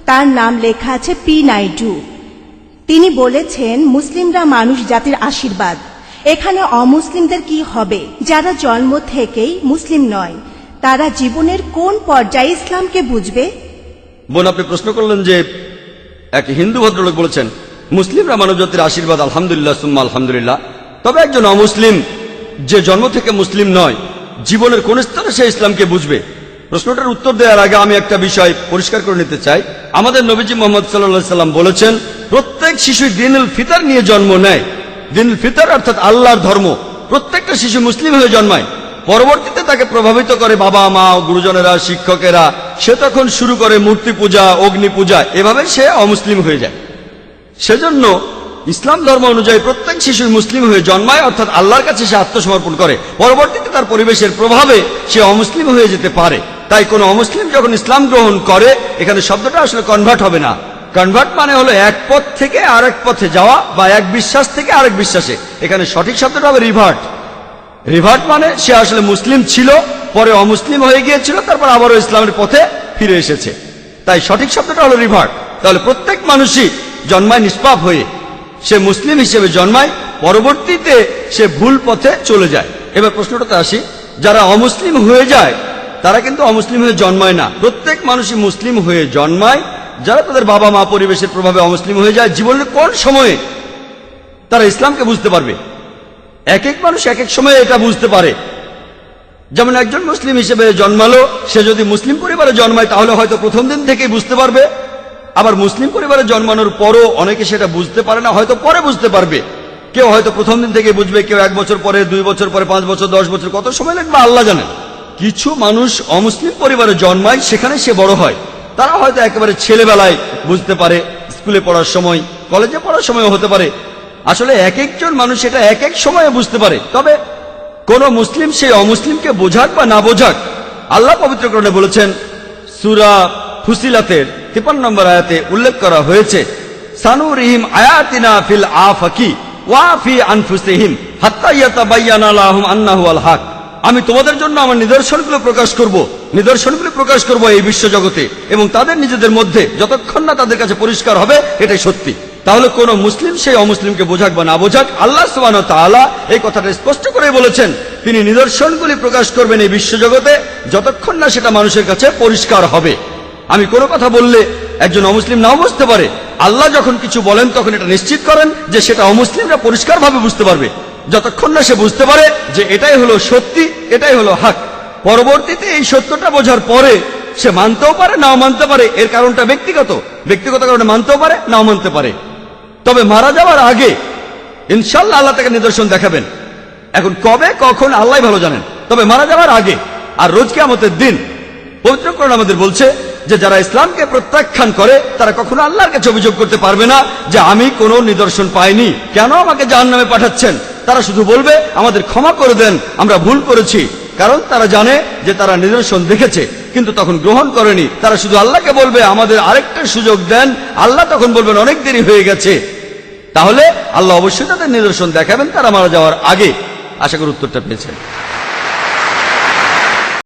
তার নাম লেখা আছে পি নাইডু। তিনি বলেছেন, মুসলিমরা মানুষ জাতির আশীর্বাদ। এখানে অমুসলিমদের কি হবে? যারা জন্ম থেকেই মুসলিম নয়, তারা জীবনের কোন পর্যায়ে ইসলামকে বুঝবে? বোন, আপনি প্রশ্ন করলেন যে এক হিন্দু ভদ্রলোক বলেছেন মুসলিমরা মানবজাতির আশীর্বাদ, আলহামদুলিল্লাহ সুম্মা আলহামদুলিল্লাহ। তবে একজন অমুসলিম যে জন্ম থেকে মুসলিম নয়, জীবনের কোন স্তরে সে ইসলামকে বুঝবে? প্রশ্নটার উত্তর দেওয়ার আগে আমি একটা বিষয় পরিষ্কার করে নিতে চাই। আমাদের নবীজি মুহাম্মদ সাল্লাল্লাহু আলাইহি সাল্লাম বলেছেন, প্রত্যেক শিশু দীনুল ফিতর নিয়ে জন্ম নেয়। দীনুল ফিতর অর্থাৎ আল্লাহর ধর্ম। প্রত্যেকটা শিশু মুসলিম হয়ে জন্মায়। পরবর্তীতে তাকে প্রভাবিত করে বাবা মা, গুরুজনেরা, শিক্ষকেরা। সে তখন শুরু করে মূর্তি পূজা, অগ্নি পূজা, এভাবে সে অমুসলিম হয়ে যায়। সেজন্য ইসলাম ধর্ম অনুযায়ী প্রত্যেক শিশু মুসলিম হয়ে জন্মায়, অর্থাৎ আল্লাহর কাছে সে আত্মসমর্পণ করে। পরবর্তীতে তার পরিবেশের প্রভাবে সে অমুসলিম হয়ে যেতে পারে। তাই কোনো অমুসলিম যখন ইসলাম গ্রহণ করে, এখানে শব্দটা আসলে কনভার্ট হবে না। কনভার্ট মানে হলো এক পথ থেকে আরেক পথে যাওয়া, বা এক বিশ্বাস থেকে আরেক বিশ্বাসে। এখানে সঠিক শব্দটা হবে রিভার্ট। রিভার্ট মানে সে আসলে মুসলিম ছিল, পরে অমুসলিম হয়ে গিয়েছিল, তারপর আবারও ইসলামের পথে ফিরে এসেছে। তাই সঠিক শব্দটা হলো রিভার্ট। তাহলে প্রত্যেক মানুষই জন্মায় নিষ্পাপ হয়ে, সে মুসলিম হিসেবে জন্মায়, পরবর্তীতে সে ভুল পথে চলে যায়। এবার প্রশ্নটাতে আসি, যারা অমুসলিম হয়ে যায় তারা কিন্তু অমুসলিম হয়ে জন্মায় না। প্রত্যেক মানুষই মুসলিম হয়ে জন্মায়। যারা তাদের বাবা মা, পরিবেশের প্রভাবে অমুসলিম হয়ে যায়, জীবনের কোন সময়ে তারা ইসলামকে বুঝতে পারবে? এক এক মানুষ এক এক সময়ে এটা বুঝতে পারে। যেমন একজন মুসলিম হিসেবে জন্মালো, সে যদি মুসলিম পরিবারে জন্মায় তাহলে হয়তো প্রথম দিন থেকেই বুঝতে পারবে। আবার মুসলিম পরিবারে জন্মানোর পরও অনেকে সেটা বুঝতে পারে না, হয়তো পরে বুঝতে পারবে। কেউ হয়তো প্রথম দিন থেকে বুঝবে, কেউ 1 বছর পরে, 2 বছর পরে, 5 বছর, 10 বছর, কত সময় লাগবে আল্লাহ জানেন। কিছু মানুষ অমুসলিম পরিবারে জন্মায়, সেখানে সে বড় হয়। তারা হয়তো একেবারে ছেলেবেলায় বুঝতে পারে, স্কুলে পড়ার সময়, কলেজে পড়ার সময়ও হতে পারে। আসলে এক একজন মানুষ এটা এক এক সময়ে বুঝতে পারে। তবে কোন মুসলিম সেই অমুসলিমকে বোঝাক বা না বোঝাক, আল্লাহ পবিত্র কোরআনে বলেছেন, সূরা ফুসিলাতের 53 নম্বর আয়াতে উল্লেখ করা হয়েছে, সানুরিহিম আয়াতিনা ফিল আফাকি ওয়া ফি আনফুসিহিম হাত্তা ইয়াতাবায়্যানা লাহুম আন্নাহু আল হক। আমি তোমাদের জন্য আমার নিদর্শনগুলো প্রকাশ করব এই বিশ্বজগতে এবং তাদের নিজেদের মধ্যে, যতক্ষণ না তাদের কাছে পরিষ্কার হবে এটাই সত্যি। তাহলে কোন মুসলিম সেই অমুসলিমকে বোঝাক বা না বোঝাক, আল্লাহ সুবহানাহু ওয়া তাআলা এই কথাটা স্পষ্ট করে বলেছেন, তিনি নিদর্শনগুলি প্রকাশ করবেন এই বিশ্বজগতে, যতক্ষণ না সেটা মানুষের কাছে পরিষ্কার হবে। আমি কোনো কথা বললে একজন অমুসলিম নাও বুঝতে পারে, আল্লাহ যখন কিছু বলেন তখন এটা নিশ্চিত করেন যে সেটা অমুসলিমরা পরিষ্কারভাবে বুঝতে পারবে, যতক্ষণ না সে বুঝতে পারে যে এটাই হলো সত্যি, এটাই হলো হক। পরবর্তীতে এই সত্যটা বোঝার পরে সে মানতেও পারে, নাও মানতে পারে। এর কারণটা ব্যক্তিগত কারণে মানতেও পারে, নাও মানতে পারে। তবে মারা যাওয়ার আগে ইনশাআল্লাহ আল্লাহ তাকে নিদর্শন দেখাবেন। এখন কবে কখন আল্লাহ ভালো জানেন, তবে মারা যাওয়ার আগে আর রোজ কিয়ামতের দিন পবিত্র কোরআন আমাদের বলছে যে যারা ইসলামকে প্রত্যাখ্যান করে তারা কখনো আল্লাহর কাছে অভিযোগ করতে পারবে না যে আমি কোনো নিদর্শন পাইনি, কেন আমাকে জাহান্নামে পাঠাচ্ছেন। তারা শুধু বলবে আমাদের ক্ষমা করে দেন, আমরা ভুল করেছি। কারণ তারা জানে যে তারা নিদর্শন দেখেছে কিন্তু তখন গ্রহণ করেনি। তারা শুধু আল্লাহকে বলবে আমাদের আরেকটা সুযোগ দেন। আল্লাহ তখন বলবেন অনেক দেরি হয়ে গেছে। তাহলে আল্লাহ অবশ্যই তাদের নিদর্শন দেখাবেন তারা মারা যাওয়ার আগে। আশা করি উত্তরটা পেয়েছেন।